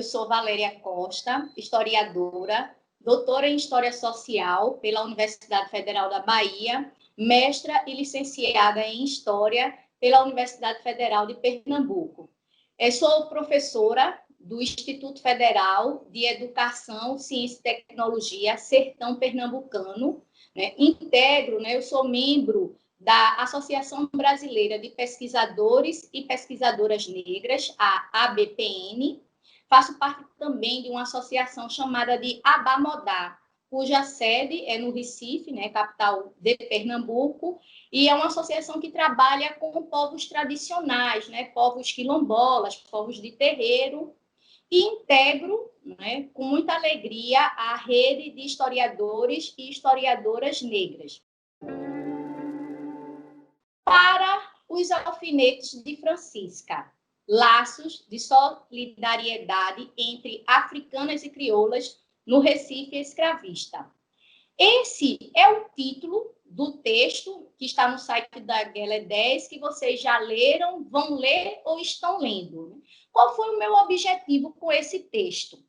eu sou Valéria Costa, historiadora, doutora em História Social pela Universidade Federal da Bahia, mestra e licenciada em História pela Universidade Federal de Pernambuco. Eu sou professora do Instituto Federal de Educação, Ciência e Tecnologia, Sertão Pernambucano. Eu sou membro da Associação Brasileira de Pesquisadores e Pesquisadoras Negras, a ABPN. Faço parte também de uma associação chamada de Abamodá, cuja sede é no Recife, capital de Pernambuco, e é uma associação que trabalha com povos tradicionais, povos quilombolas, povos de terreiro, e integro, com muita alegria, a rede de historiadores e historiadoras negras. Para os alfinetes de Francisca, laços de solidariedade entre africanas e crioulas no Recife escravista. Esse é o título do texto que está no site da Guelé 10, que vocês já leram, vão ler ou estão lendo. Qual foi o meu objetivo com esse texto?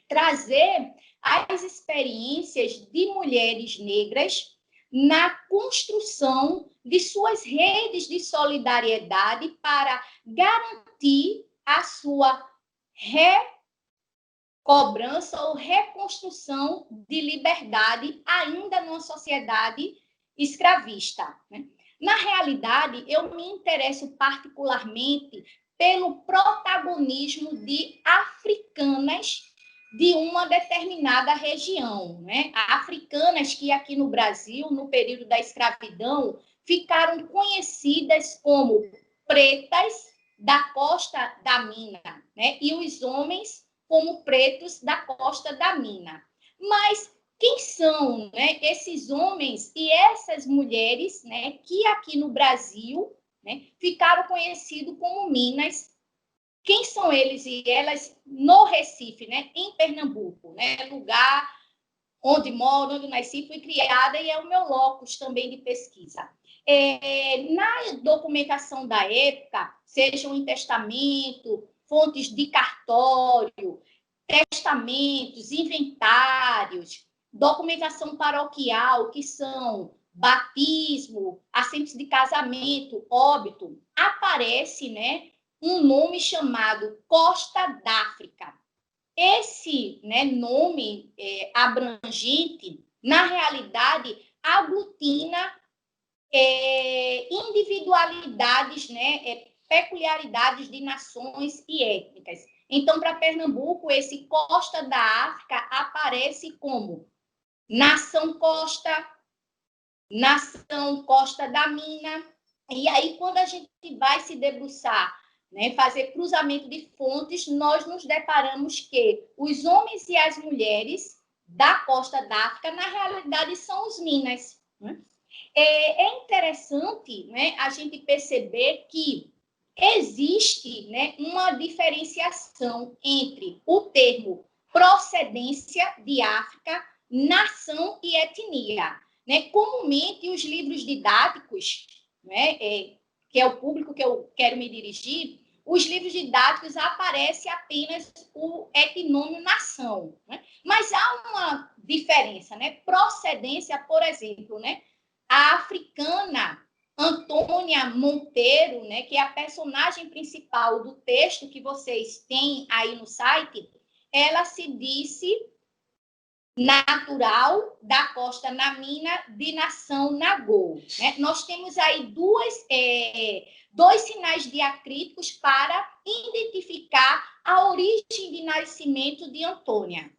Trazer as experiências de mulheres negras na construção de suas redes de solidariedade para garantir a sua recobrança ou reconstrução de liberdade ainda numa sociedade escravista. Na realidade, eu me interesso particularmente pelo protagonismo de africanas de uma determinada região, Africanas que aqui no Brasil, no período da escravidão, ficaram conhecidas como pretas da costa da mina, e os homens como pretos da costa da mina. Mas quem são esses homens e essas mulheres que aqui no Brasil ficaram conhecidos como minas? Quem são eles e elas no Recife, em Pernambuco, lugar onde moro, onde nasci, fui criada e é o meu locus também de pesquisa. Na documentação da época, sejam em testamento, fontes de cartório, testamentos, inventários, documentação paroquial, que são batismo, assentos de casamento, óbito, aparece, um nome chamado Costa d'África. Esse nome abrangente, na realidade, aglutina individualidades, peculiaridades de nações e étnicas. Então, para Pernambuco, esse Costa da África aparece como nação Costa da Mina. E aí, quando a gente vai se debruçar, fazer cruzamento de fontes, nós nos deparamos que os homens e as mulheres da Costa da África, na realidade, são os minas. É interessante a gente perceber que existe uma diferenciação entre o termo procedência de África, nação e etnia. Comumente, os livros didáticos, que é o público que eu quero me dirigir, os livros didáticos aparece apenas o etnônimo nação. Mas há uma diferença, Procedência, por exemplo, a africana Antônia Monteiro, que é a personagem principal do texto que vocês têm aí no site, ela se disse natural da Costa na Mina, de nação Nagô. Nós temos aí dois sinais diacríticos para identificar a origem de nascimento de Antônia.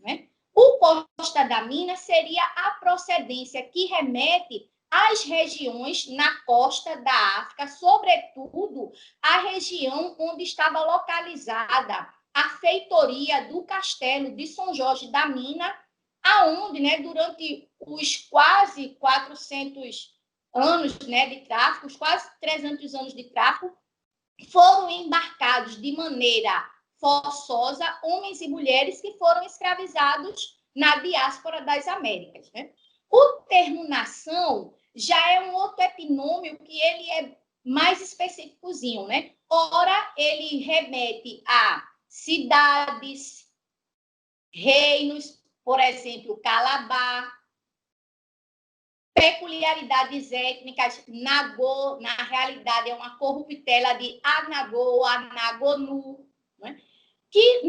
O Costa da Mina seria a procedência que remete às regiões na costa da África, sobretudo a região onde estava localizada a feitoria do castelo de São Jorge da Mina, aonde, durante os quase 400 anos de tráfico, os quase 300 anos de tráfico, foram embarcados de maneira forçosa homens e mulheres que foram escravizados na diáspora das Américas. O termo nação já é um outro etnônimo que ele é mais específicozinho, Ora, ele remete a cidades, reinos, por exemplo, Calabar, peculiaridades étnicas, Nagô, na realidade, é uma corruptela de Anagô, Anagonu, né? Que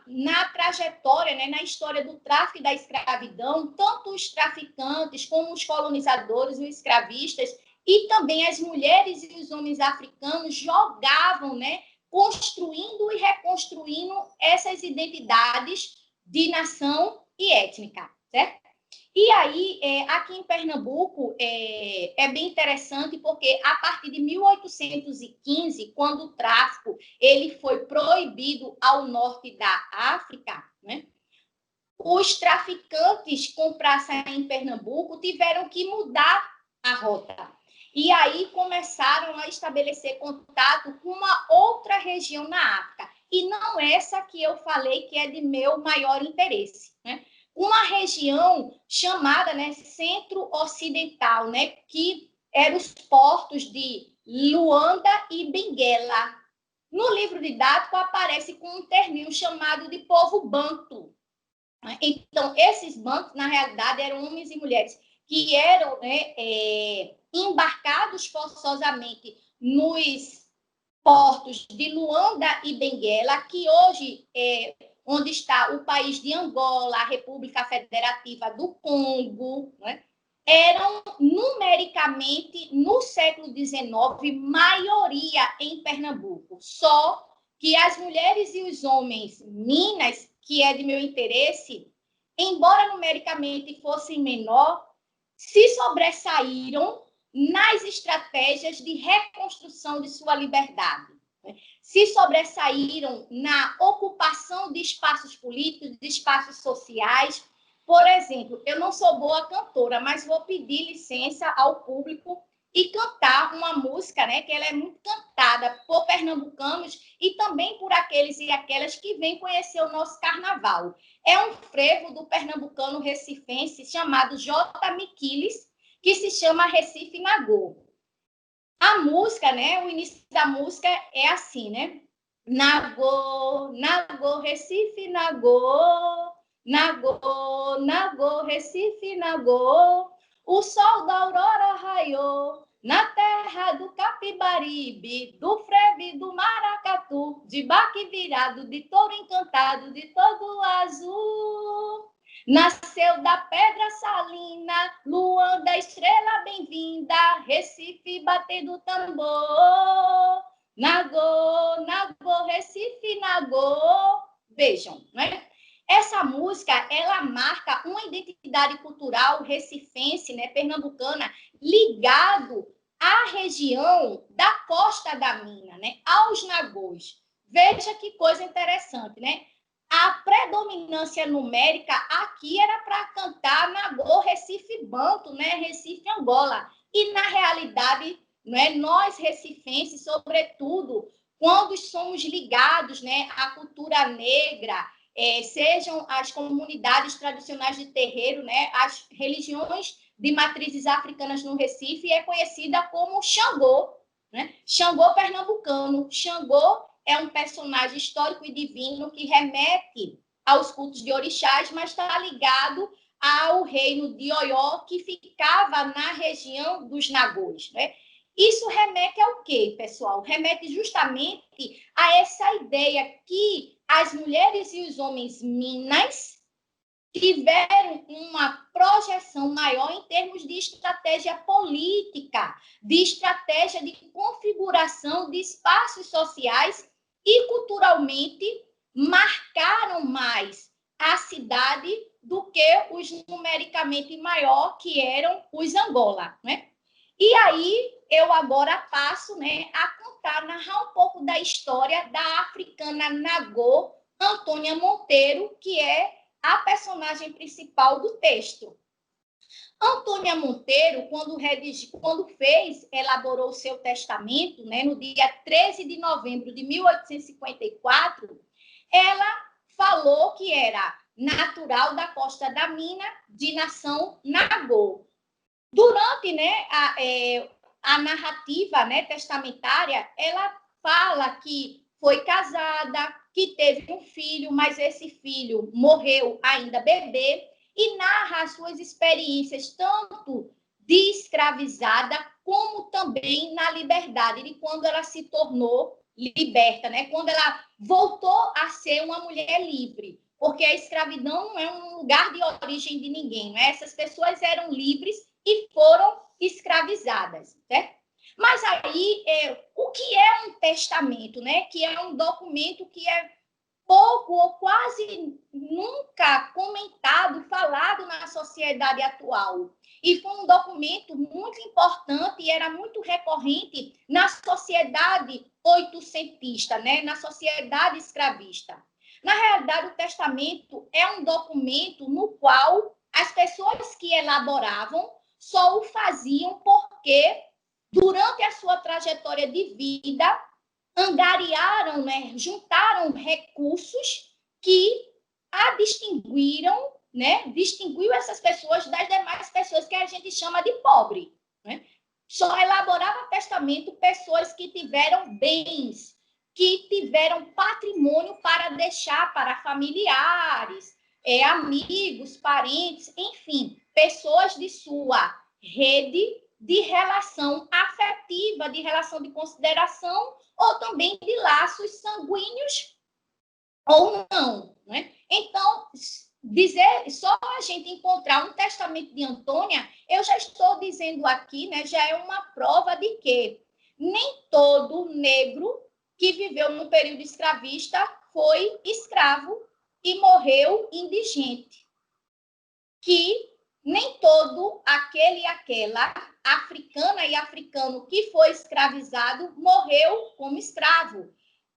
na trajetória, né, na história do tráfico e da escravidão, tanto os traficantes como os colonizadores, os escravistas, e também as mulheres e os homens africanos jogavam, né, construindo e reconstruindo essas identidades de nação e étnica, certo? E aí, aqui em Pernambuco, é bem interessante, porque a partir de 1815, quando o tráfico ele foi proibido ao norte da África, né, os traficantes com praça em Pernambuco tiveram que mudar a rota. E aí começaram a estabelecer contato com uma outra região na África, e não essa que eu falei que é de meu maior interesse, né? Uma região chamada, né, Centro-Ocidental, né, que eram os portos de Luanda e Benguela. No livro didático aparece com um termo chamado de povo banto. Então, esses bantos, na realidade, eram homens e mulheres que eram, né, embarcados forçosamente nos portos de Luanda e Benguela, que hoje é onde está o país de Angola, a República Federativa do Congo, né? Eram numericamente, no século XIX, maioria em Pernambuco. Só que as mulheres e os homens minas, que é de meu interesse, embora numericamente fossem menor, se sobressaíram nas estratégias de reconstrução de sua liberdade. Se sobressaíram na ocupação de espaços políticos, de espaços sociais. Por exemplo, eu não sou boa cantora, mas vou pedir licença ao público e cantar uma música, né, que ela é muito cantada por pernambucanos e também por aqueles e aquelas que vêm conhecer o nosso carnaval. É um frevo do pernambucano recifense chamado J. Miquiles, que se chama Recife Nagô. A música, né, o início da música é assim, né? Nagô, Nagô, Recife Nagô, Nagô, Nagô, Recife Nagô, o sol da aurora raiou na terra do Capibaribe, do Freve, do Maracatu, de baque virado, de touro encantado, de todo azul. Nasceu da pedra salina, Luanda, estrela bem-vinda, Recife batendo tambor. Nagô, Nagô, Recife, Nagô. Vejam, né? Essa música, ela marca uma identidade cultural recifense, né, pernambucana, ligado à região da Costa da Mina, né, aos nagôs. Veja que coisa interessante, né? A predominância numérica aqui era para cantar Nagô, Recife Banto, né? Recife Angola. E, na realidade, né, nós recifenses, sobretudo, quando somos ligados, né, à cultura negra, sejam as comunidades tradicionais de terreiro, né, as religiões de matrizes africanas no Recife, é conhecida como Xangô, né? Xangô pernambucano. Xangô é um personagem histórico e divino que remete aos cultos de orixás, mas está ligado ao reino de Oió, que ficava na região dos Nagôs, né? Isso remete ao quê, pessoal? Remete justamente a essa ideia que as mulheres e os homens minas tiveram uma projeção maior em termos de estratégia política, de estratégia de configuração de espaços sociais e culturalmente marcaram mais a cidade do que os numericamente maior, que eram os Angola, né? E aí eu agora passo, né, a contar, narrar um pouco da história da africana Nagô Antônia Monteiro, que é a personagem principal do texto. Antônia Monteiro, quando elaborou o seu testamento, né, no dia 13 de novembro de 1854, ela falou que era natural da Costa da Mina, de nação Nagô. Durante, né, a narrativa, né, testamentária, ela fala que foi casada, que teve um filho, mas esse filho morreu ainda bebê, e narra as suas experiências, tanto de escravizada, como também na liberdade, de quando ela se tornou liberta, né? Quando ela voltou a ser uma mulher livre, porque a escravidão não é um lugar de origem de ninguém, né? Essas pessoas eram livres e foram escravizadas, certo? Mas aí, o que é um testamento, né? Que é um documento que é pouco ou quase nunca comentado, falado na sociedade atual. E foi um documento muito importante e era muito recorrente na sociedade oitocentista, né? Na sociedade escravista. Na realidade, o testamento é um documento no qual as pessoas que elaboravam só o faziam porque, durante a sua trajetória de vida, angariaram, né, juntaram recursos que a distinguiram, né, distinguiu essas pessoas das demais pessoas que a gente chama de pobre, né? Só elaborava testamento pessoas que tiveram bens, que tiveram patrimônio para deixar para familiares, amigos, parentes, enfim, pessoas de sua rede de relação afetiva, de relação de consideração, ou também de laços sanguíneos ou não, né? Então, dizer, só a gente encontrar um testamento de Antônia, eu já estou dizendo aqui, né, já é uma prova de que nem todo negro que viveu no período escravista foi escravo e morreu indigente. Que nem todo aquele e aquela africana e africano que foi escravizado morreu como escravo.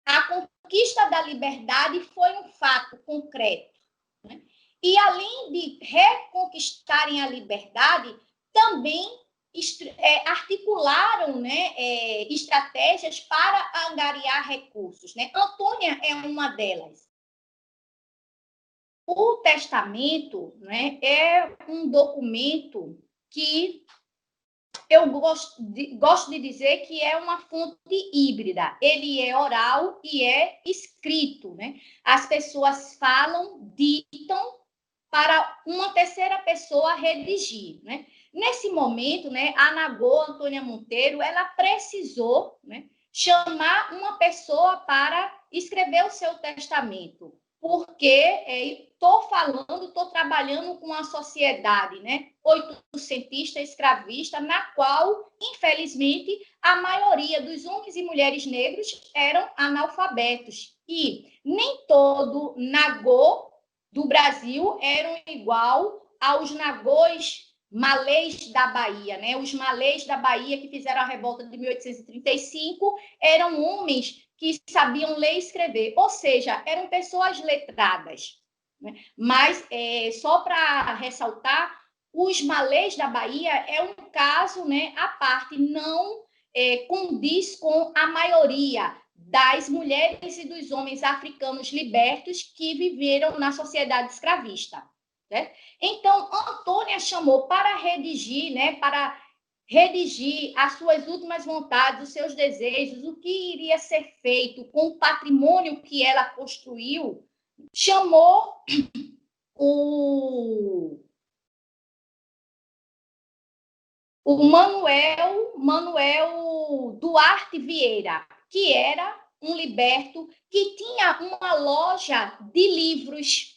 A conquista da liberdade foi um fato concreto, né? E além de reconquistarem a liberdade, também articularam, né, estratégias para angariar recursos, né? Antônia é uma delas. O testamento, né, é um documento que eu gosto de dizer que é uma fonte híbrida. Ele é oral e é escrito, né? As pessoas falam, ditam para uma terceira pessoa redigir, né? Nesse momento, né, a Nagô, Antônia Monteiro, ela precisou, né, chamar uma pessoa para escrever o seu testamento, porque estou trabalhando com a sociedade, né, oitocentista, escravista, na qual, infelizmente, a maioria dos homens e mulheres negros eram analfabetos. E nem todo nagô do Brasil eram igual aos nagôs malês da Bahia, né? Os malês da Bahia que fizeram a revolta de 1835 eram homens que sabiam ler e escrever, ou seja, eram pessoas letradas, né? Mas, só para ressaltar, os malês da Bahia é um caso, né, à parte, não condiz com a maioria das mulheres e dos homens africanos libertos que viveram na sociedade escravista, né? Então, Antônia chamou para redigir, né, para redigir as suas últimas vontades, os seus desejos, o que iria ser feito com o patrimônio que ela construiu, chamou o Manuel Duarte Vieira, que era um liberto que tinha uma loja de livros.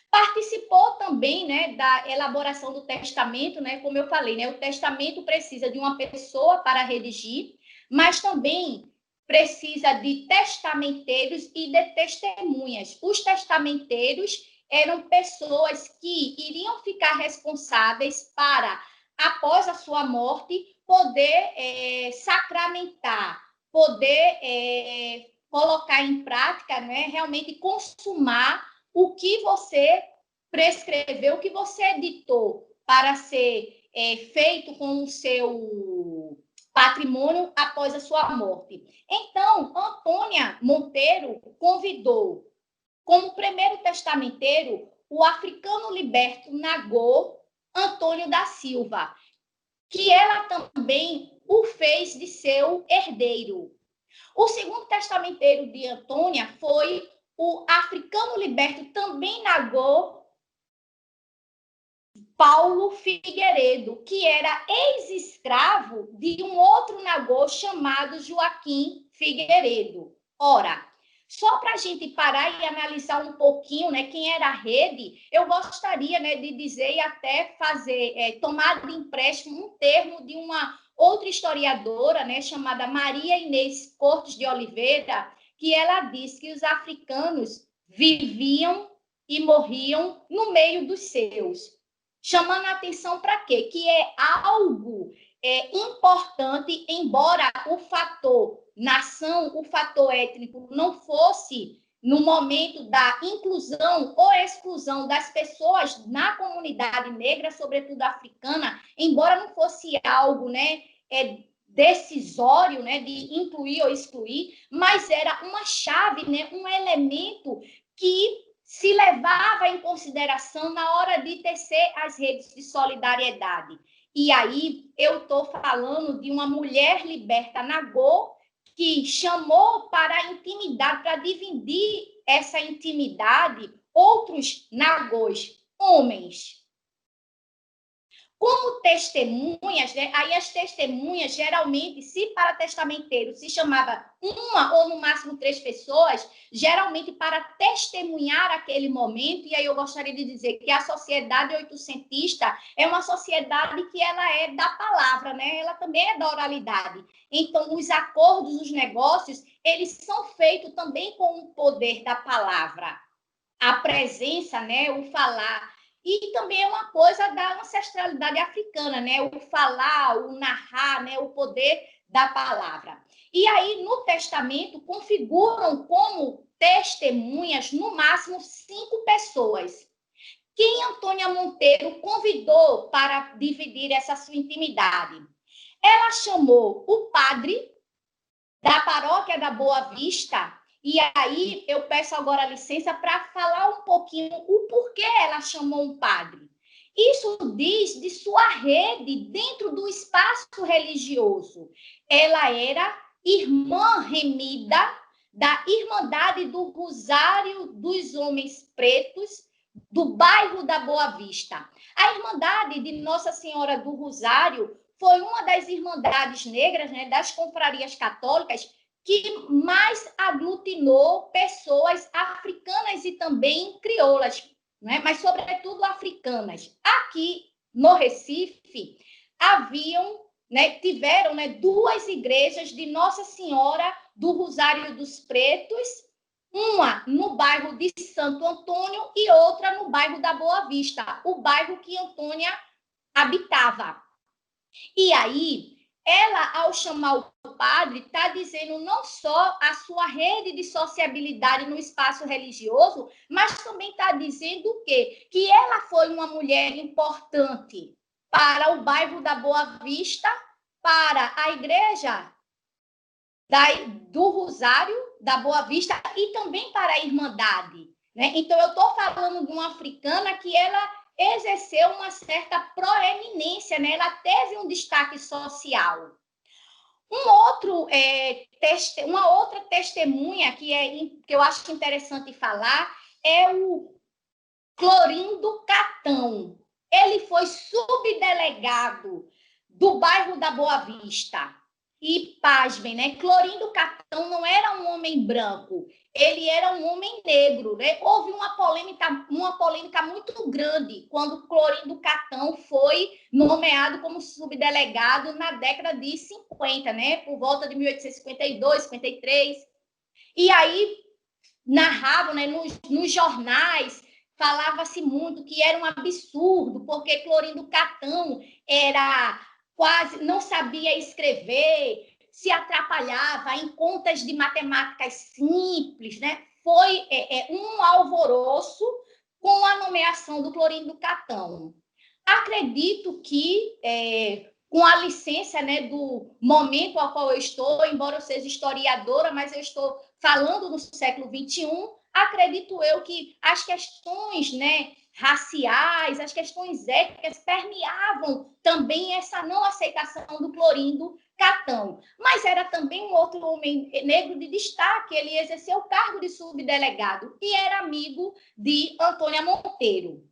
Participou também, né, da elaboração do testamento, né, como eu falei, né, o testamento precisa de uma pessoa para redigir, mas também precisa de testamenteiros e de testemunhas. Os testamenteiros eram pessoas que iriam ficar responsáveis para, após a sua morte, poder sacramentar, poder colocar em prática, né, realmente consumar o que você prescreveu, o que você ditou para ser feito com o seu patrimônio após a sua morte. Então, Antônia Monteiro convidou, como primeiro testamenteiro, o africano liberto Nagô Antônio da Silva, que ela também o fez de seu herdeiro. O segundo testamenteiro de Antônia foi o africano liberto, também Nagô, Paulo Figueiredo, que era ex-escravo de um outro Nagô chamado Joaquim Figueiredo. Ora, só para a gente parar e analisar um pouquinho, né, quem era a rede, eu gostaria, né, de dizer e até fazer, tomar de empréstimo um termo de uma outra historiadora, né, chamada Maria Inês Cortes de Oliveira, que ela diz que os africanos viviam e morriam no meio dos seus. Chamando a atenção para quê? Que é algo importante, embora o fator nação, o fator étnico não fosse no momento da inclusão ou exclusão das pessoas na comunidade negra, sobretudo africana, embora não fosse algo, né, decisório, né, de incluir ou excluir, mas era uma chave, né, um elemento que se levava em consideração na hora de tecer as redes de solidariedade. E aí eu estou falando de uma mulher liberta Nagô, que chamou para a intimidade, para dividir essa intimidade, outros Nagôs, homens. Como testemunhas, né? Aí as testemunhas, geralmente, se para testamenteiro se chamava uma ou no máximo 3 pessoas, geralmente para testemunhar aquele momento, e aí eu gostaria de dizer que a sociedade oitocentista é uma sociedade que ela é da palavra, né? Ela também é da oralidade. Então, os acordos, os negócios, eles são feitos também com o poder da palavra. A presença, né? O falar. E também é uma coisa da ancestralidade africana, né? O falar, o narrar, né? O poder da palavra. E aí, no testamento, configuram como testemunhas, no máximo, 5 pessoas. Quem Antônia Monteiro convidou para dividir essa sua intimidade? Ela chamou o padre da paróquia da Boa Vista. E aí eu peço agora licença para falar um pouquinho o porquê ela chamou um padre. Isso diz de sua rede dentro do espaço religioso. Ela era irmã remida da Irmandade do Rosário dos Homens Pretos, do bairro da Boa Vista. A Irmandade de Nossa Senhora do Rosário foi uma das irmandades negras, né, das confrarias católicas, que mais aglutinou pessoas africanas e também crioulas, né? Mas, sobretudo, africanas. Aqui no Recife, tiveram 2 igrejas de Nossa Senhora do Rosário dos Pretos, uma no bairro de Santo Antônio e outra no bairro da Boa Vista, o bairro que Antônia habitava. E aí, ela, ao chamar o padre, está dizendo não só a sua rede de sociabilidade no espaço religioso, mas também está dizendo o quê? Que ela foi uma mulher importante para o bairro da Boa Vista, para a igreja do Rosário, da Boa Vista, e também para a Irmandade. Né? Então, eu estou falando de uma africana que ela exerceu uma certa proeminência, né? Ela teve um destaque social. Uma outra testemunha que eu acho interessante falar é o Clorindo Catão. Ele foi subdelegado do bairro da Boa Vista. E, pasmem, né? Clorindo Catão não era um homem branco, ele era um homem negro, né? Houve uma polêmica muito grande quando Clorindo Catão foi nomeado como subdelegado na década de 50, né? Por volta de 1852, 53. E aí narravam, né, nos jornais, falava-se muito que era um absurdo, porque Clorindo Catão não sabia escrever, se atrapalhava em contas de matemáticas simples, né? Foi um alvoroço com a nomeação do Clorindo Catão. Acredito que, com a licença, né, do momento ao qual eu estou, embora eu seja historiadora, mas eu estou falando no século XXI, acredito eu que as questões, né, raciais, as questões étnicas permeavam também essa não aceitação do Clorindo Catão, mas era também um outro homem negro de destaque, ele exerceu o cargo de subdelegado e era amigo de Antônia Monteiro.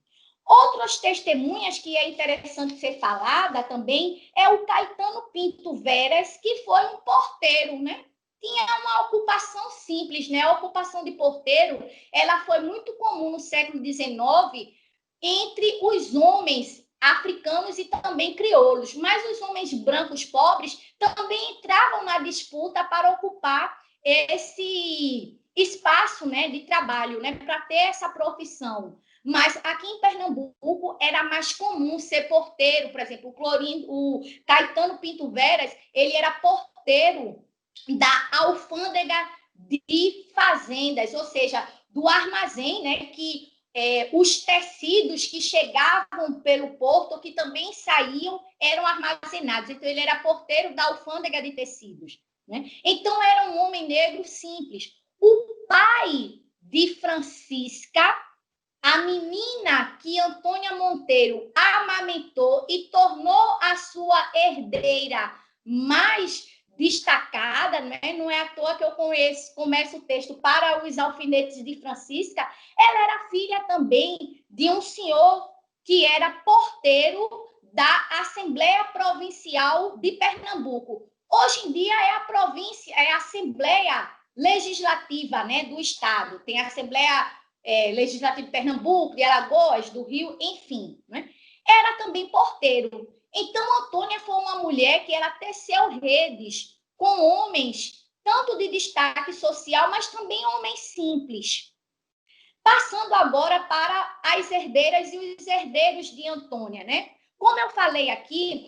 Outras testemunhas que é interessante ser falada também é o Caetano Pinto Veras, que foi um porteiro, né? Tinha uma ocupação simples, né? A ocupação de porteiro, ela foi muito comum no século XIX entre os homens africanos e também crioulos, mas os homens brancos pobres também entravam na disputa para ocupar esse espaço, né, de trabalho, né, para ter essa profissão. Mas aqui em Pernambuco era mais comum ser porteiro, por exemplo, o Caetano Pinto Veras, ele era porteiro da alfândega de fazendas, ou seja, do armazém, né, que os tecidos que chegavam pelo porto, que também saíam, eram armazenados. Então, ele era porteiro da alfândega de tecidos, né? Então, era um homem negro simples. O pai de Francisca, a menina que Antônia Monteiro amamentou e tornou a sua herdeira mais destacada, né? Não é à toa que eu começo o texto para os alfinetes de Francisca. Ela era filha também de um senhor que era porteiro da Assembleia Provincial de Pernambuco. Hoje em dia é a província, é a Assembleia Legislativa, né, do Estado. Tem a Assembleia Legislativa de Pernambuco, de Alagoas, do Rio, enfim, né? Era também porteiro. Então, Antônia foi uma mulher que ela teceu redes com homens, tanto de destaque social, mas também homens simples. Passando agora para as herdeiras e os herdeiros de Antônia, né? Como eu falei aqui,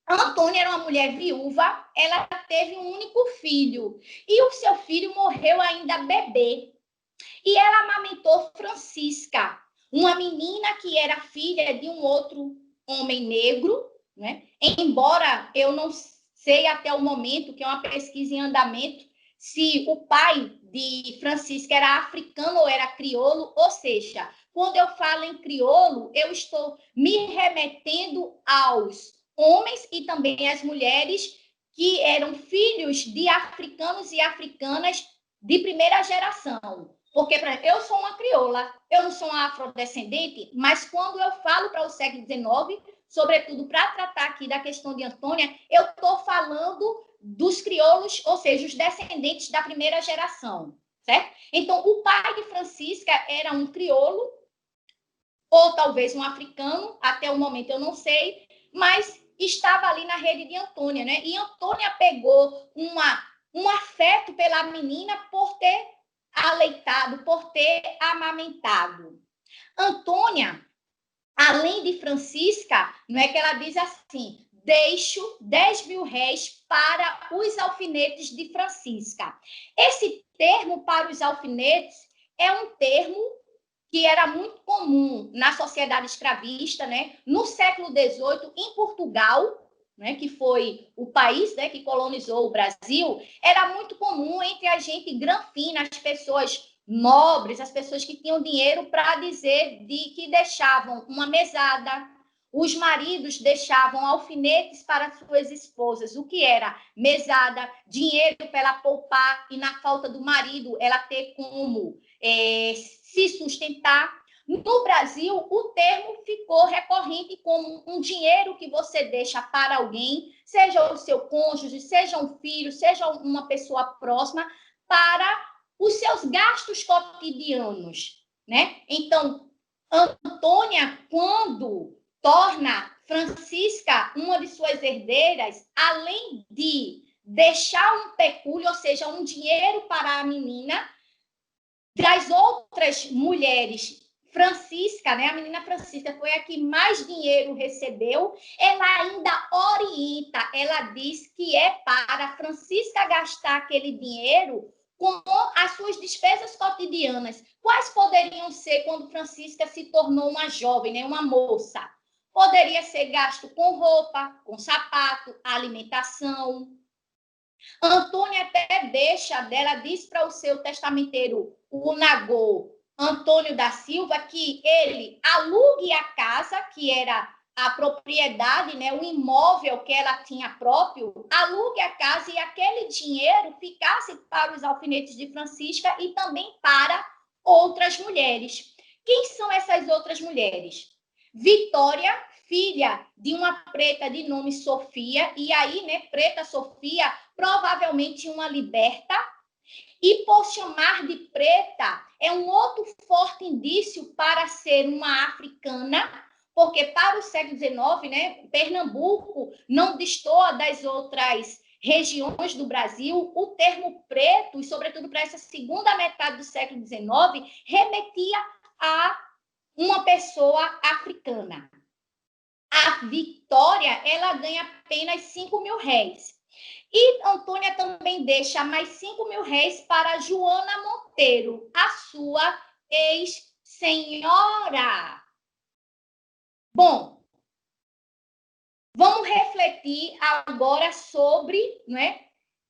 Antônia era uma mulher viúva, ela teve um único filho, e o seu filho morreu ainda bebê. E ela amamentou Francisca, uma menina que era filha de um outro homem negro, né? Embora eu não sei até o momento, que é uma pesquisa em andamento, se o pai de Francisca era africano ou era crioulo, ou seja, quando eu falo em crioulo, eu estou me remetendo aos homens e também às mulheres que eram filhos de africanos e africanas de primeira geração. Porque, por exemplo, eu sou uma crioula, eu não sou uma afrodescendente, mas quando eu falo para o século XIX, sobretudo para tratar aqui da questão de Antônia, eu estou falando dos crioulos, ou seja, os descendentes da primeira geração, certo? Então, o pai de Francisca era um crioulo, ou talvez um africano, até o momento eu não sei, mas estava ali na rede de Antônia, né? E Antônia pegou um afeto pela menina por ter aleitado, por ter amamentado. Antônia, além de Francisca, não é que ela diz assim, deixo 10 mil réis para os alfinetes de Francisca. Esse termo para os alfinetes é um termo que era muito comum na sociedade escravista, né? No século XVIII, em Portugal, né, que foi o país, né, que colonizou o Brasil, era muito comum entre a gente granfina, as pessoas nobres, as pessoas que tinham dinheiro para dizer de que deixavam uma mesada, os maridos deixavam alfinetes para suas esposas, o que era mesada, dinheiro para ela poupar e na falta do marido ela ter como se sustentar. No Brasil, o termo ficou recorrente como um dinheiro que você deixa para alguém, seja o seu cônjuge, seja um filho, seja uma pessoa próxima, para os seus gastos cotidianos, né? Então, Antônia, quando torna Francisca uma de suas herdeiras, além de deixar um pecúlio, ou seja, um dinheiro para a menina, das outras mulheres, Francisca, né, a menina Francisca foi a que mais dinheiro recebeu, ela ainda orienta, ela diz que é para Francisca gastar aquele dinheiro com as suas despesas cotidianas. Quais poderiam ser quando Francisca se tornou uma jovem, né, uma moça? Poderia ser gasto com roupa, com sapato, alimentação. Antônia até deixa dela, diz para o seu testamenteiro, o Nagô, Antônio da Silva, que ele alugue a casa, que era a propriedade, né, o imóvel que ela tinha próprio, alugue a casa e aquele dinheiro ficasse para os alfinetes de Francisca e também para outras mulheres. Quem são essas outras mulheres? Vitória, filha de uma preta de nome Sofia, e aí, né, Preta Sofia, provavelmente uma liberta, e por chamar de preta, é um outro forte indício para ser uma africana, porque para o século XIX, né, Pernambuco não destoa das outras regiões do Brasil. O termo preto, e sobretudo para essa segunda metade do século XIX, remetia a uma pessoa africana. A Vitória, ela ganha apenas 5 mil réis. E Antônia também deixa mais 5 mil réis para Joana Monteiro, a sua ex-senhora. Bom, vamos refletir agora sobre, né,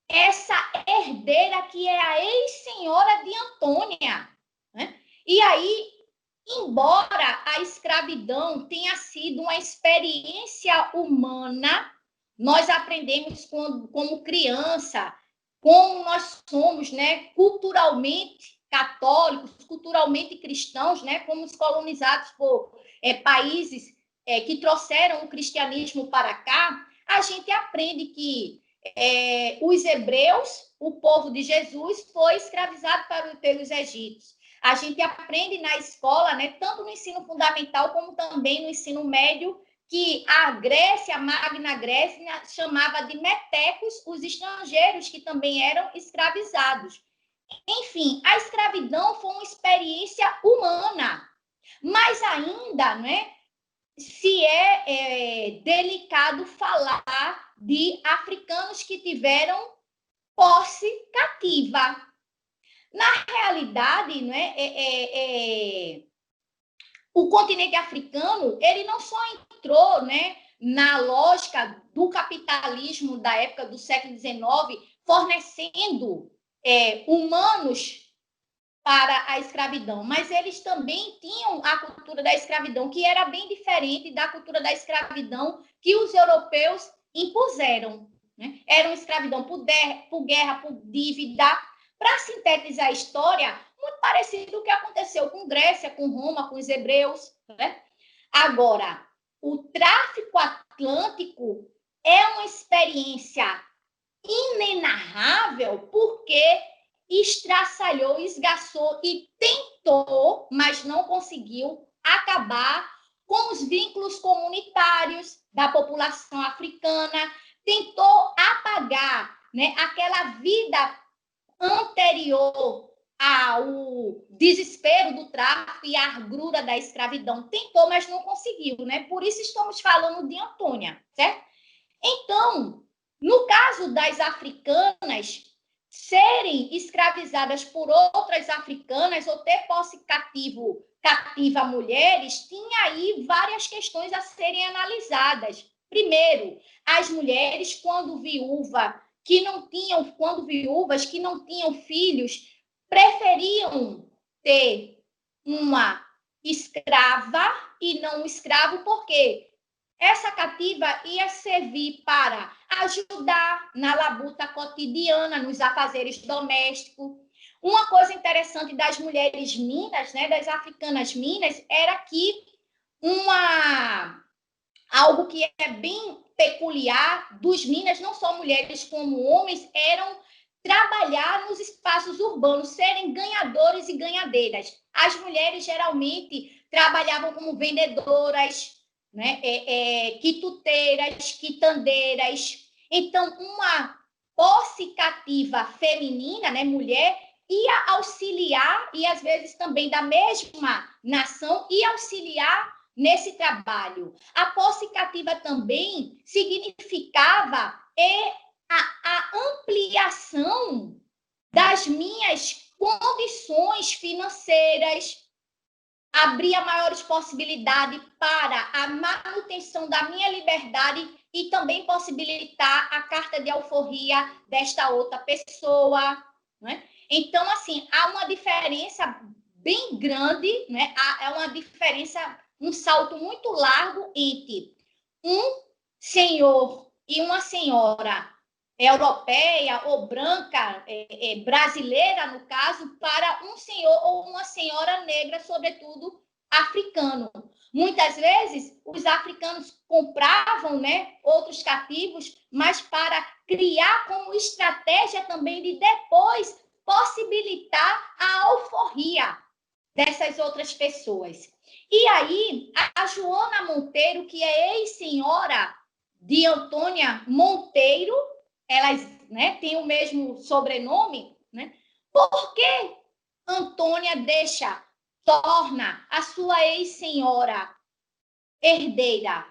essa herdeira que é a ex-senhora de Antônia. Né? E aí, embora a escravidão tenha sido uma experiência humana, nós aprendemos como criança, como nós somos, né, culturalmente católicos, culturalmente cristãos, né, como os colonizados por países que trouxeram o cristianismo para cá, a gente aprende que os hebreus, o povo de Jesus, foi escravizado pelos egípcios. A gente aprende na escola, né, tanto no ensino fundamental como também no ensino médio, que a Grécia, a Magna Grécia, chamava de metecos os estrangeiros que também eram escravizados. Enfim, a escravidão foi uma experiência humana, mas ainda, né, se é delicado falar de africanos que tiveram posse cativa. Na realidade, né, o continente africano ele não só entrou, né, na lógica do capitalismo da época do século XIX, fornecendo humanos para a escravidão, mas eles também tinham a cultura da escravidão, que era bem diferente da cultura da escravidão que os europeus impuseram. Né? Era uma escravidão por guerra, por dívida. Para sintetizar a história, muito parecido com o que aconteceu com Grécia, com Roma, com os hebreus. Né? Agora, o tráfico atlântico é uma experiência inenarrável porque estraçalhou, esgaçou e tentou, mas não conseguiu, acabar com os vínculos comunitários da população africana, tentou apagar, né, aquela vida anterior ao desespero do tráfico e à argrura da escravidão. Tentou, mas não conseguiu, né? Por isso estamos falando de Antônia, certo? Então, no caso das africanas serem escravizadas por outras africanas ou ter posse cativa mulheres, tinha aí várias questões a serem analisadas. Primeiro, as mulheres, quando viúvas que não tinham filhos, preferiam ter uma escrava e não um escravo, por quê? Essa cativa ia servir para ajudar na labuta cotidiana, nos afazeres domésticos. Uma coisa interessante das mulheres minas, né, das africanas minas, era que algo que é bem peculiar dos minas, não só mulheres como homens, eram trabalhar nos espaços urbanos, serem ganhadores e ganhadeiras. As mulheres geralmente trabalhavam como vendedoras, né, quituteiras, quitandeiras. Então, uma posse cativa feminina, né, mulher, ia auxiliar, e às vezes também da mesma nação, ia auxiliar nesse trabalho. A posse cativa também significava a ampliação das minhas condições financeiras, abria maiores possibilidades para a manutenção da minha liberdade e também possibilitar a carta de alforria desta outra pessoa. Né? Então, assim, há uma diferença bem grande, né? É uma diferença, um salto muito largo entre um senhor e uma senhora europeia ou branca, brasileira, no caso, para um senhor ou uma senhora negra, sobretudo africano. Muitas vezes, os africanos compravam, né, outros cativos, mas para criar como estratégia também de depois possibilitar a alforria dessas outras pessoas. E aí, a Joana Monteiro, que é ex-senhora de Antônia Monteiro, elas, né, têm o mesmo sobrenome, né? Por que Antônia torna a sua ex-senhora herdeira?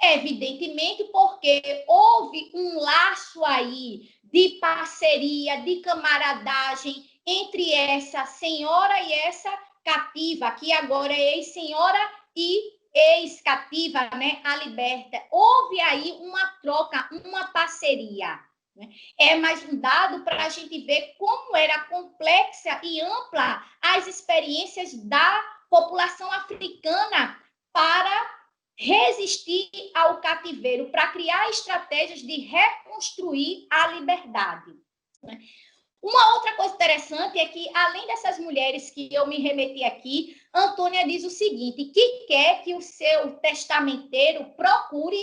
Evidentemente porque houve um laço aí de parceria, de camaradagem entre essa senhora e essa cativa, que agora é ex-senhora e ex-cativa, né, a liberta. Houve aí uma troca, uma parceria. Né? É mais um dado para a gente ver como era complexa e ampla as experiências da população africana para resistir ao cativeiro, para criar estratégias de reconstruir a liberdade. Uma outra coisa interessante é que, além dessas mulheres que eu me remeti aqui, Antônia diz o seguinte, que quer que o seu testamenteiro procure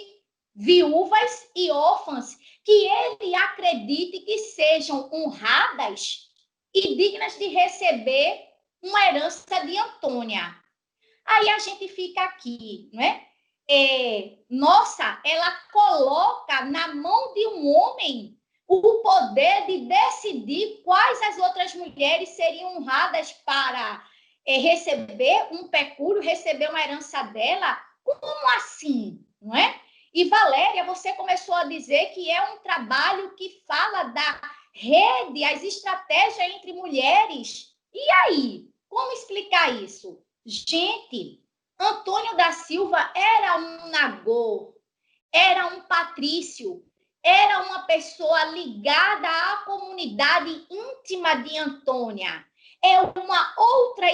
viúvas e órfãs que ele acredite que sejam honradas e dignas de receber uma herança de Antônia. Aí a gente fica aqui, não é? Nossa, ela coloca na mão de um homem o poder de decidir quais as outras mulheres seriam honradas para receber um pecúlio, receber uma herança dela. Como assim? Não é? E, Valéria, você começou a dizer que é um trabalho que fala da rede, as estratégias entre mulheres. E aí? Como explicar isso? Gente, Antônio da Silva era um nagô, era um patrício, era uma pessoa ligada à comunidade íntima de Antônia. É uma outra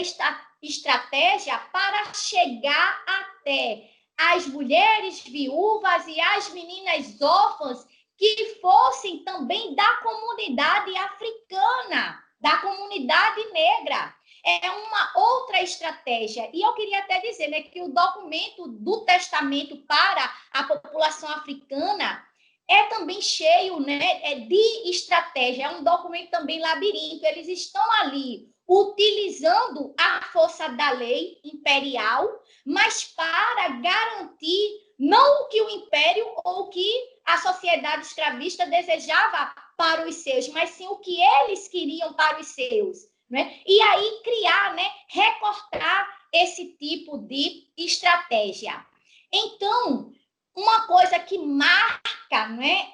estratégia para chegar até as mulheres viúvas e as meninas órfãs que fossem também da comunidade africana, da comunidade negra. É uma outra estratégia. E eu queria até dizer, né, que o documento do testamento para a população africana é também cheio, né, de estratégia. É um documento também labirinto. Eles estão ali utilizando a força da lei imperial, mas para garantir não o que o império ou o que a sociedade escravista desejava para os seus, mas sim o que eles queriam para os seus. Né? E aí criar, né, recortar esse tipo de estratégia. Então, uma coisa que marca, né,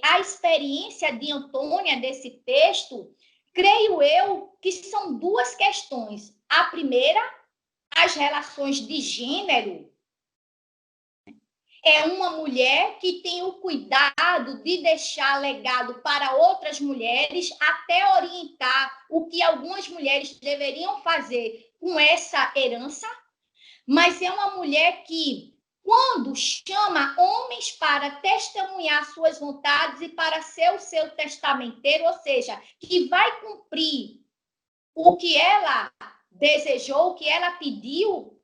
a experiência de Antônia desse texto, creio eu que são duas questões. A primeira, as relações de gênero. É uma mulher que tem o cuidado de deixar legado para outras mulheres, até orientar o que algumas mulheres deveriam fazer com essa herança, mas é uma mulher que, quando chama homens para testemunhar suas vontades e para ser o seu testamenteiro, ou seja, que vai cumprir o que ela desejou, o que ela pediu,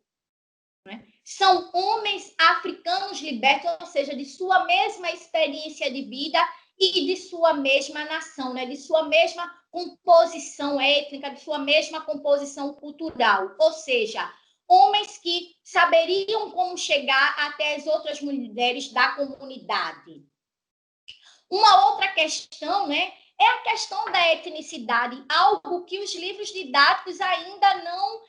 né? São homens africanos libertos, ou seja, de sua mesma experiência de vida e de sua mesma nação, né? De sua mesma composição étnica, de sua mesma composição cultural. Ou seja, homens que saberiam como chegar até as outras mulheres da comunidade. Uma outra questão, né, é a questão da etnicidade, algo que os livros didáticos ainda não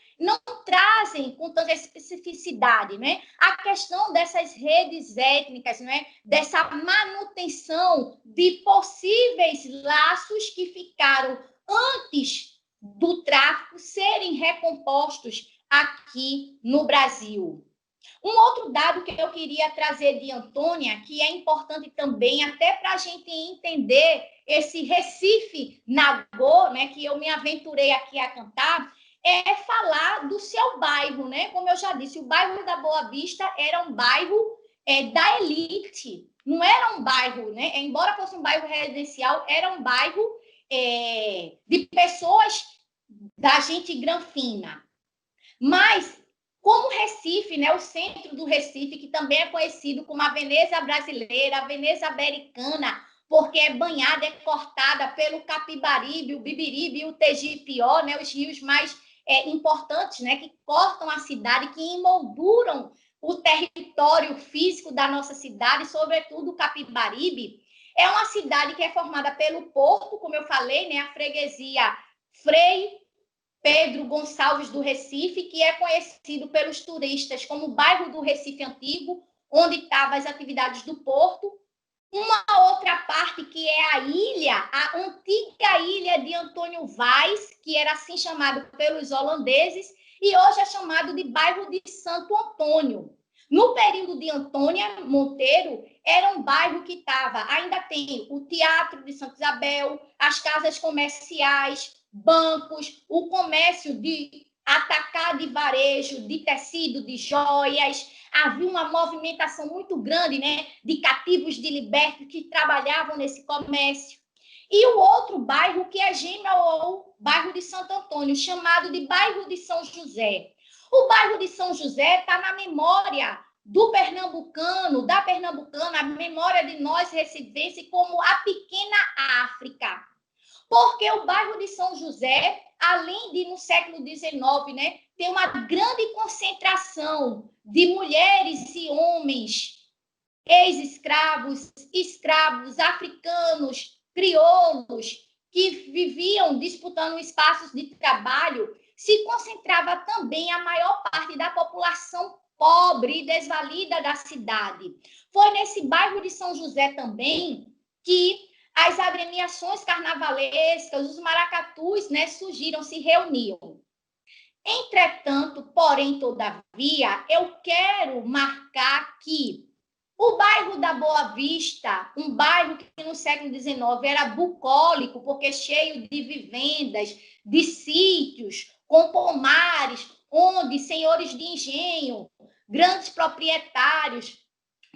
trazem com tanta especificidade, né? A questão dessas redes étnicas, né? Dessa manutenção de possíveis laços que ficaram antes do tráfico serem recompostos aqui no Brasil. Um outro dado que eu queria trazer de Antônia, que é importante também, até para a gente entender esse Recife Nagô, né, que eu me aventurei aqui a cantar, é falar do seu bairro, né? Como eu já disse, o bairro da Boa Vista era um bairro da elite. Não era um bairro, né? Embora fosse um bairro residencial, era um bairro de pessoas da gente granfina. Mas, como Recife, né, o centro do Recife, que também é conhecido como a Veneza brasileira, a Veneza americana, porque é banhada, é cortada pelo Capibaribe, o Bibiribe e o Tegipió, né, os rios mais importantes, né, que cortam a cidade, que emolduram o território físico da nossa cidade, sobretudo o Capibaribe. É uma cidade que é formada pelo porto, como eu falei, né, a freguesia Frei Pedro Gonçalves do Recife, que é conhecido pelos turistas como o bairro do Recife Antigo, onde estavam as atividades do porto. Uma outra parte que é a ilha, a antiga ilha de Antônio Vaz, que era assim chamado pelos holandeses, e hoje é chamado de bairro de Santo Antônio. No período de Antônia Monteiro, era um bairro que ainda tem o Teatro de Santa Isabel, as casas comerciais, bancos, o comércio de atacado e varejo, de tecido, de joias. Havia uma movimentação muito grande, né, de cativos de libertos que trabalhavam nesse comércio. E o outro bairro, que é gêmeo ao bairro de Santo Antônio, chamado de bairro de São José. O bairro de São José está na memória do pernambucano, da pernambucana, a memória de nós recifenses como a pequena África. Porque o bairro de São José, além de no século XIX, né, ter uma grande concentração de mulheres e homens, ex-escravos, escravos, africanos, crioulos, que viviam disputando espaços de trabalho, se concentrava também a maior parte da população pobre e desvalida da cidade. Foi nesse bairro de São José também que as agremiações carnavalescas, os maracatus, né, surgiram, se reuniam. Entretanto, porém, todavia, eu quero marcar que o bairro da Boa Vista, um bairro que no século XIX era bucólico, porque cheio de vivendas, de sítios, com pomares, onde senhores de engenho, grandes proprietários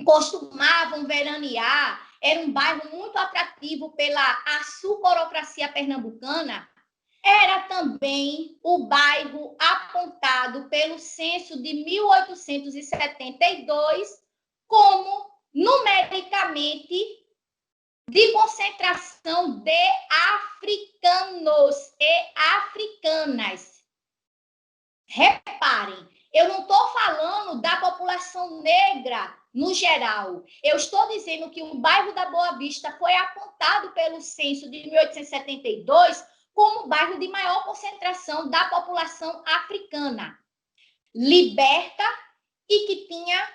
costumavam veranear, era um bairro muito atrativo pela açucarocracia pernambucana, era também o bairro apontado pelo censo de 1872 como numericamente de concentração de africanos e africanas. Reparem, eu não estou falando da população negra no geral. Eu estou dizendo que o bairro da Boa Vista foi apontado pelo censo de 1872 como o bairro de maior concentração da população africana, liberta e que tinha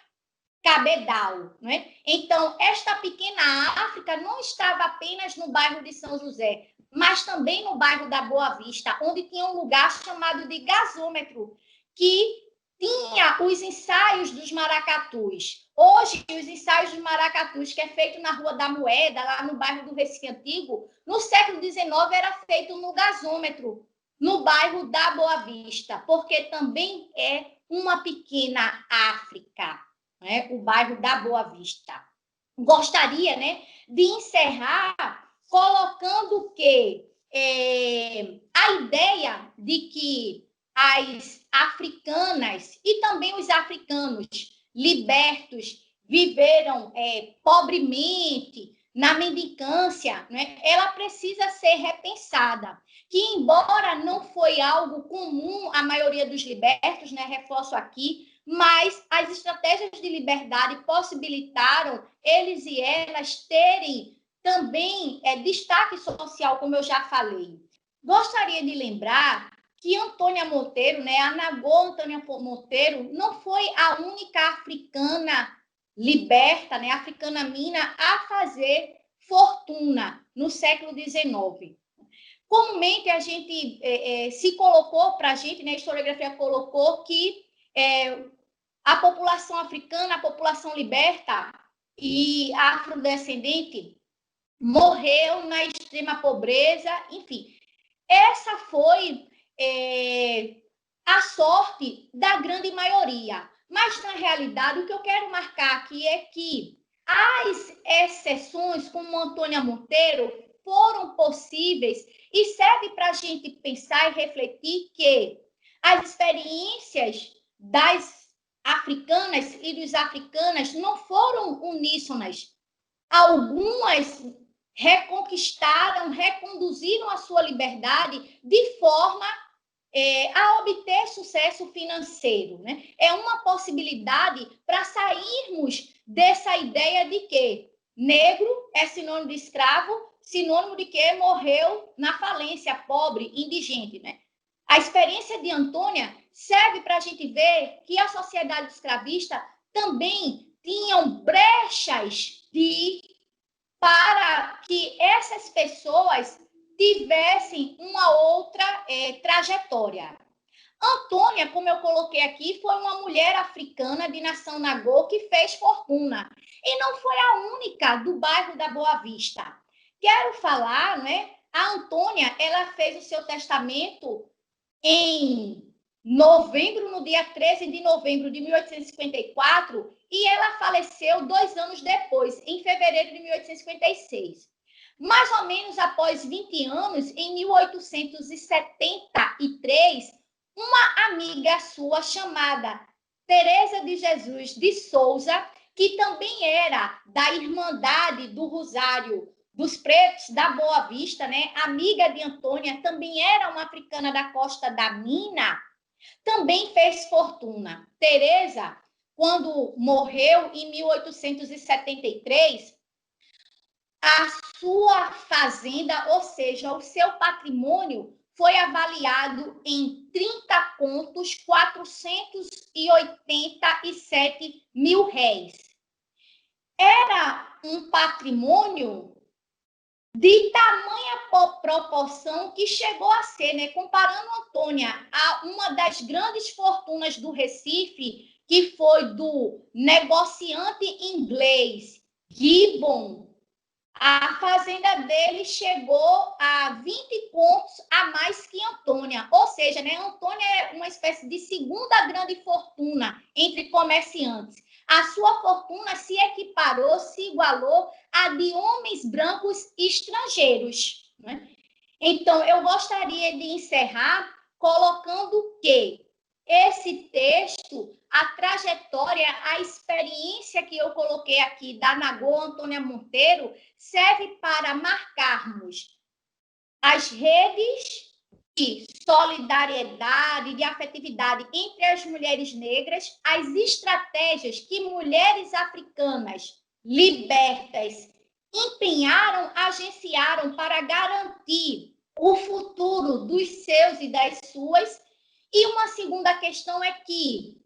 cabedal, né? Então, esta pequena África não estava apenas no bairro de São José, mas também no bairro da Boa Vista, onde tinha um lugar chamado de gasômetro, que tinha os ensaios dos maracatus. Hoje, os ensaios dos maracatus, que é feito na Rua da Moeda, lá no bairro do Recife Antigo, no século XIX era feito no gasômetro, no bairro da Boa Vista, porque também é uma pequena África, né? O bairro da Boa Vista. Gostaria, né, de encerrar colocando que a ideia de que as africanas e também os africanos libertos viveram pobremente na mendicância, né, ela precisa ser repensada. Que, embora não foi algo comum à maioria dos libertos, né, reforço aqui, mas as estratégias de liberdade possibilitaram eles e elas terem também destaque social, como eu já falei. Gostaria de lembrar que Antônia Monteiro, né, a Nagô Antônia Monteiro, não foi a única africana liberta, né, africana mina, a fazer fortuna no século XIX. Comumente a gente se colocou para a gente, né, a historiografia colocou que a população africana, a população liberta e afrodescendente morreu na extrema pobreza, enfim. Essa foi a sorte da grande maioria. Mas, na realidade, o que eu quero marcar aqui é que as exceções, como Antônia Monteiro, foram possíveis e serve para a gente pensar e refletir que as experiências das africanas e dos africanas não foram uníssonas. Algumas reconquistaram, reconduziram a sua liberdade de forma a obter sucesso financeiro, né? É uma possibilidade para sairmos dessa ideia de que negro é sinônimo de escravo, sinônimo de que morreu na falência, pobre, indigente, né? A experiência de Antônia serve para a gente ver que a sociedade escravista também tinham brechas para que essas pessoas tivessem uma outra trajetória. Antônia, como eu coloquei aqui, foi uma mulher africana de nação Nagô que fez fortuna. E não foi a única do bairro da Boa Vista. Quero falar, né? A Antônia, ela fez o seu testamento em novembro, no dia 13 de novembro de 1854, e ela faleceu 2 anos depois, em fevereiro de 1856. Mais ou menos após 20 anos, em 1873, uma amiga sua chamada Teresa de Jesus de Souza, que também era da Irmandade do Rosário dos Pretos da Boa Vista, né? Amiga de Antônia, também era uma africana da Costa da Mina, também fez fortuna. Teresa, quando morreu em 1873, a sua fazenda, ou seja, o seu patrimônio, foi avaliado em 30 contos, 487 mil réis. Era um patrimônio de tamanha proporção que chegou a ser, né? Comparando Antônia a uma das grandes fortunas do Recife, que foi do negociante inglês Gibbon, a fazenda dele chegou a 20 contos a mais que Antônia. Ou seja, né, Antônia é uma espécie de segunda grande fortuna entre comerciantes. A sua fortuna se equiparou, se igualou à de homens brancos estrangeiros, né? Então, eu gostaria de encerrar colocando que esse texto, a trajetória, a experiência que eu coloquei aqui da Nagô Antônia Monteiro, serve para marcarmos as redes de solidariedade, de afetividade entre as mulheres negras, as estratégias que mulheres africanas libertas empenharam, agenciaram para garantir o futuro dos seus e das suas. E uma segunda questão é que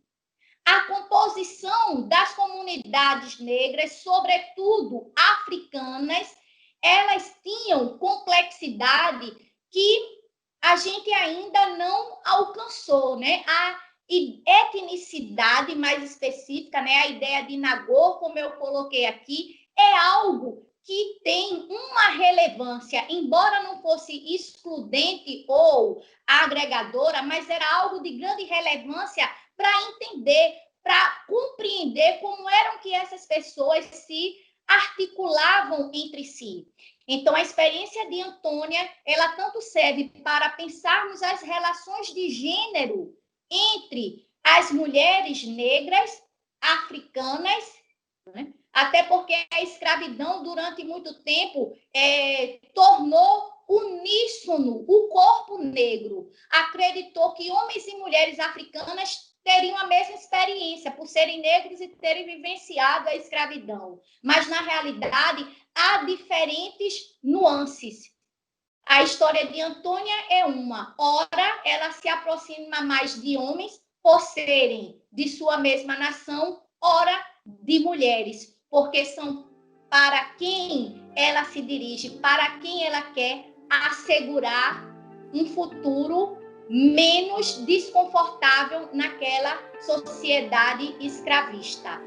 a composição das comunidades negras, sobretudo africanas, elas tinham complexidade que a gente ainda não alcançou, né? A etnicidade mais específica, né? A ideia de Nagô, como eu coloquei aqui, é algo que tem uma relevância, embora não fosse excludente ou agregadora, mas era algo de grande relevância para entender, para compreender como eram que essas pessoas se articulavam entre si. Então, a experiência de Antônia, ela tanto serve para pensarmos as relações de gênero entre as mulheres negras, africanas, né? Até porque a escravidão, durante muito tempo, tornou uníssono o corpo negro. Acreditou que homens e mulheres africanas teriam a mesma experiência, por serem negros e terem vivenciado a escravidão. Mas, na realidade, há diferentes nuances. A história de Antônia é uma. Ora, ela se aproxima mais de homens, por serem de sua mesma nação, ora, de mulheres, porque são para quem ela se dirige, para quem ela quer assegurar um futuro menos desconfortável naquela sociedade escravista.